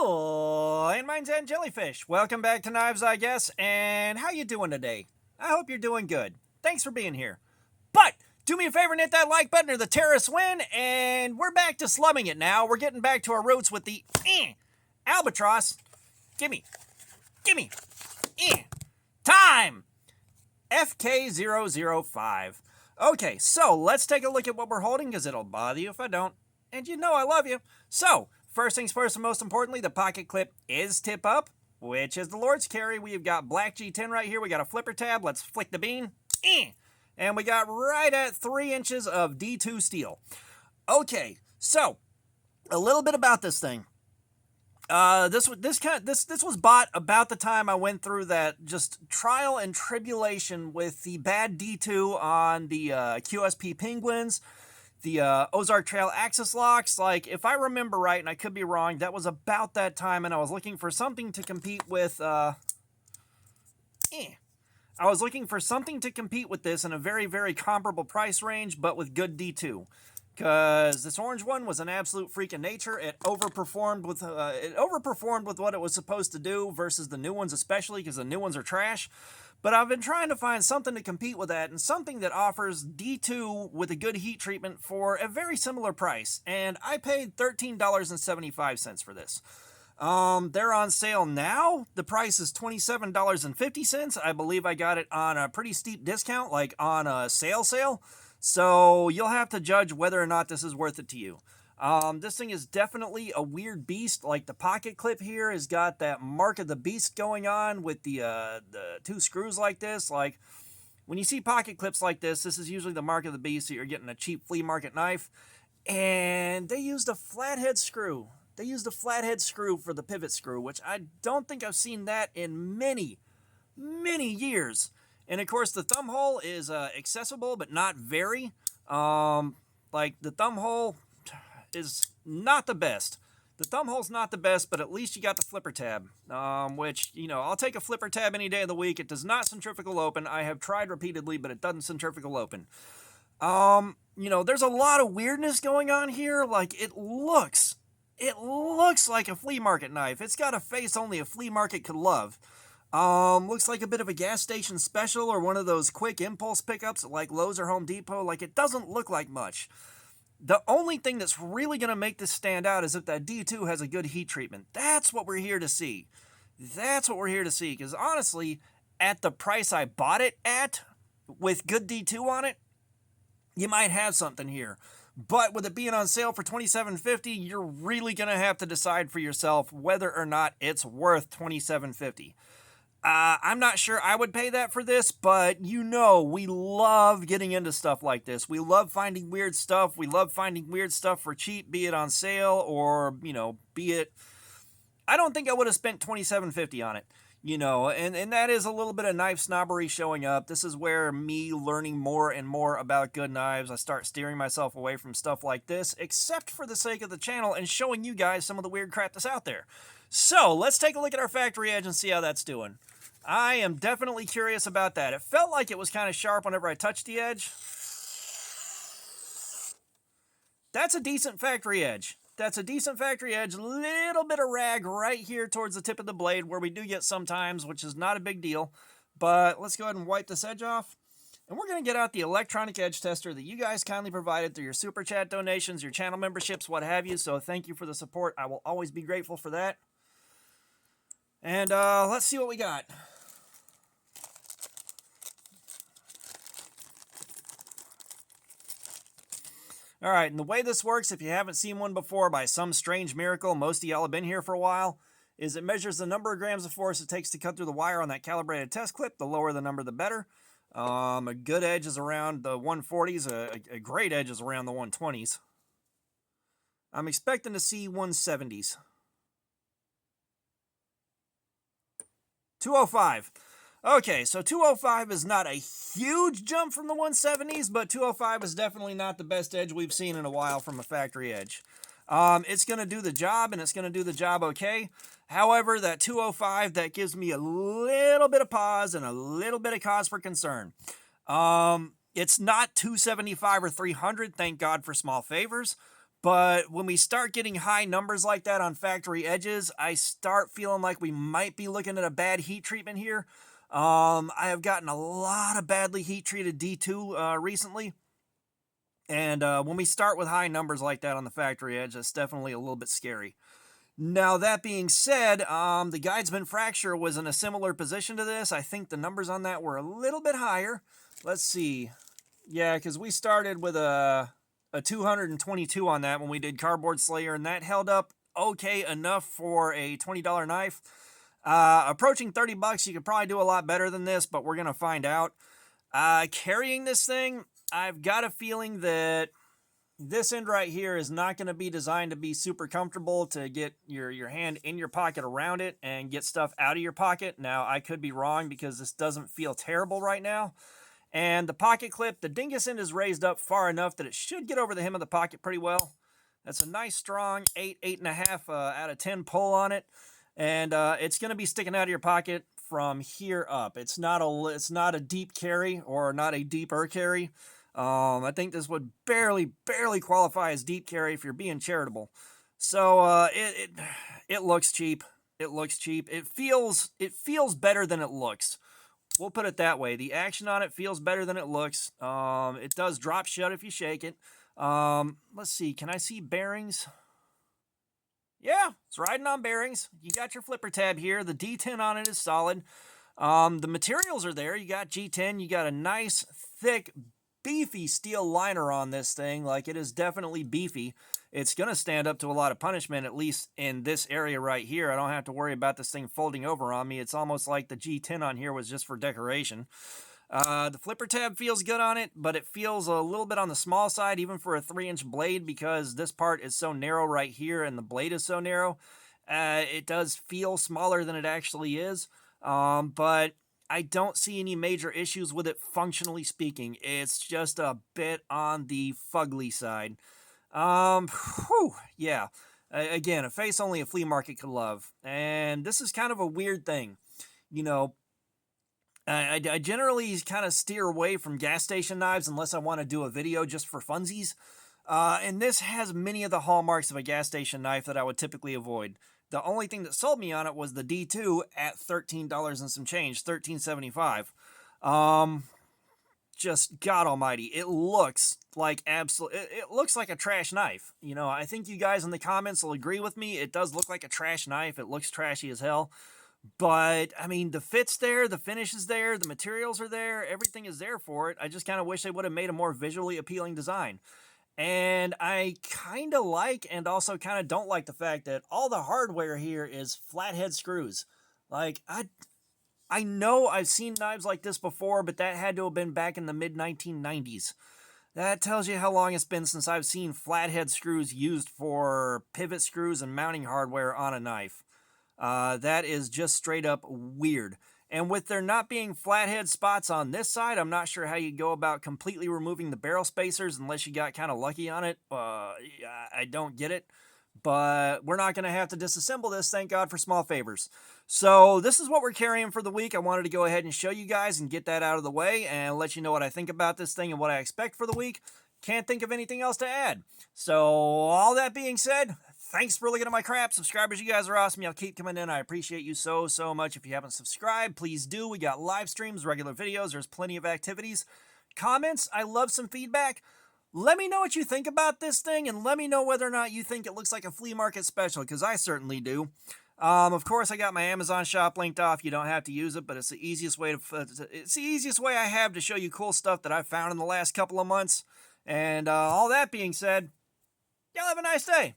Hello, and mine's Ant Jellyfish. Welcome back to Knives, I guess, and how you doing today? I hope you're doing good. Thanks for being here. But, do me a favor and hit that like button or the terrorists win, and we're back to slumming it now. We're getting back to our roots with the Albatross. Gimme. Time! FK005. Okay, so let's take a look at what we're holding, because it'll bother you if I don't. And you know I love you. So, first things first, and most importantly, the pocket clip is tip up, which is the Lord's carry. We've got black G10 right here. We got a flipper tab. Let's flick the bean. And we got right at 3 inches of D2 steel. Okay, so a little bit about this thing. This was bought about the time I went through that just trial and tribulation with the bad D2 on the QSP Penguins, the Ozark Trail Axis locks. Like, if I remember right, and I could be wrong, that was about that time, and I was looking for something to compete with. I was looking for something to compete with this in a very, very comparable price range, but with good D2. Because this orange one was an absolute freak of nature. It overperformed with what it was supposed to do versus the new ones, especially because the new ones are trash. But I've been trying to find something to compete with that, and something that offers D2 with a good heat treatment for a very similar price. And I paid $13.75 for this. They're on sale now. The price is $27.50. I believe I got it on a pretty steep discount, like on a sale. So you'll have to judge whether or not this is worth it to you. This thing is definitely a weird beast. Like, the pocket clip here has got that mark of the beast going on with the 2 screws like this. Like, when you see pocket clips like this is usually the mark of the beast, that you're getting a cheap flea market knife. And they used a flathead screw. They used a flathead screw for the pivot screw, which I don't think I've seen that in many, many years. And of course, the thumb hole is accessible, but not very. Like, the thumb hole is not the best. The thumb hole's not the best, but at least you got the flipper tab. Which, you know, I'll take a flipper tab any day of the week. It does not centrifugal open. I have tried repeatedly, but it doesn't centrifugal open. You know, there's a lot of weirdness going on here. Like, it looks like a flea market knife. It's got a face only a flea market could love. Looks like a bit of a gas station special or one of those quick impulse pickups at like Lowe's or Home Depot. Like, it doesn't look like much. The only thing that's really going to make this stand out is if that D2 has a good heat treatment. That's what we're here to see. Because honestly, at the price I bought it at, with good D2 on it, you might have something here. But with it being on sale for $27.50, you're really going to have to decide for yourself whether or not it's worth $27.50. I'm not sure I would pay that for this, but you know, we love getting into stuff like this. We love finding weird stuff. We love finding weird stuff for cheap, be it on sale or, you know, be it... I don't think I would have spent $27.50 on it, you know, and that is a little bit of knife snobbery showing up. This is where me learning more and more about good knives, I start steering myself away from stuff like this, except for the sake of the channel and showing you guys some of the weird crap that's out there. So, let's take a look at our factory edge and see how that's doing. I am definitely curious about that. It felt like it was kind of sharp whenever I touched the edge. That's a decent factory edge. Little bit of rag right here towards the tip of the blade where we do get sometimes, which is not a big deal. But let's go ahead and wipe this edge off. And we're going to get out the electronic edge tester that you guys kindly provided through your super chat donations, your channel memberships, what have you. So thank you for the support. I will always be grateful for that. And let's see what we got. Alright, and the way this works, if you haven't seen one before, by some strange miracle, most of y'all have been here for a while, is it measures the number of grams of force it takes to cut through the wire on that calibrated test clip. The lower the number, the better. A good edge is around the 140s. A great edge is around the 120s. I'm expecting to see 170s. 205. Okay, so 205 is not a huge jump from the 170s, but 205 is definitely not the best edge we've seen in a while from a factory edge. It's going to do the job, and it's going to do the job okay. However, that 205, that gives me a little bit of pause and a little bit of cause for concern. It's not 275 or 300, thank God for small favors, But when we start getting high numbers like that on factory edges, I start feeling like we might be looking at a bad heat treatment here. I have gotten a lot of badly heat treated D2 recently. And when we start with high numbers like that on the factory edge, that's definitely a little bit scary. Now, that being said, the Guidesman Fracture was in a similar position to this. I think the numbers on that were a little bit higher. Let's see. Yeah, because we started with a 222 on that when we did Cardboard Slayer, and that held up okay enough for a $20 knife. Approaching 30 bucks, you could probably do a lot better than this, but we're going to find out. Carrying this thing, I've got a feeling that this end right here is not going to be designed to be super comfortable to get your hand in your pocket around it and get stuff out of your pocket. Now, I could be wrong because this doesn't feel terrible right now. And the pocket clip, the dingus end is raised up far enough that it should get over the hem of the pocket pretty well. That's a nice strong 8.5 out of 10 pull on it. And it's going to be sticking out of your pocket from here up. It's not a deep carry or not a deeper carry. I think this would barely qualify as deep carry if you're being charitable. So it looks cheap. It looks cheap. It feels better than it looks. We'll put it that way. The action on it feels better than it looks. It does drop shut if you shake it. Let's see. Can I see bearings? Yeah, it's riding on bearings. You got your flipper tab here. The D10 on it is solid. The materials are there. You got G10. You got a nice, thick, beefy steel liner on this thing. Like, it is definitely beefy. It's going to stand up to a lot of punishment, at least in this area right here. I don't have to worry about this thing folding over on me. It's almost like the G10 on here was just for decoration. The flipper tab feels good on it, but it feels a little bit on the small side, even for a 3-inch blade, because this part is so narrow right here and the blade is so narrow. It does feel smaller than it actually is, but I don't see any major issues with it functionally speaking. It's just a bit on the fugly side. Yeah. Again, a face only a flea market could love. And this is kind of a weird thing. You know, I generally kind of steer away from gas station knives unless I want to do a video just for funsies. And this has many of the hallmarks of a gas station knife that I would typically avoid. The only thing that sold me on it was the D2 at $13 and some change, $13.75. Just God almighty, it looks like it looks like a trash knife. You know, I think you guys in the comments will agree with me. It does look like a trash knife. It looks trashy as hell. But, I mean, the fit's there, the finish is there, the materials are there, everything is there for it. I just kind of wish they would have made a more visually appealing design. And I kind of like and also kind of don't like the fact that all the hardware here is flathead screws. Like, I know I've seen knives like this before, but that had to have been back in the mid-1990s. That tells you how long it's been since I've seen flathead screws used for pivot screws and mounting hardware on a knife. That is just straight up weird. And with there not being flathead spots on this side, I'm not sure how you go about completely removing the barrel spacers unless you got kind of lucky on it. I don't get it. But we're not going to have to disassemble this, thank God for small favors. So this is what we're carrying for the week. I wanted to go ahead and show you guys and get that out of the way and let you know what I think about this thing and what I expect for the week. Can't think of anything else to add. So all that being said, thanks for looking at my crap. Subscribers, you guys are awesome. Y'all keep coming in. I appreciate you so much. If you haven't subscribed, please do. We got live streams, regular videos. There's plenty of activities. Comments, I love some feedback. Let me know what you think about this thing, and let me know whether or not you think it looks like a flea market special, because I certainly do. Of course, I got my Amazon shop linked off. You don't have to use it, but it's the easiest way I have to show you cool stuff that I've found in the last couple of months. And all that being said, y'all have a nice day.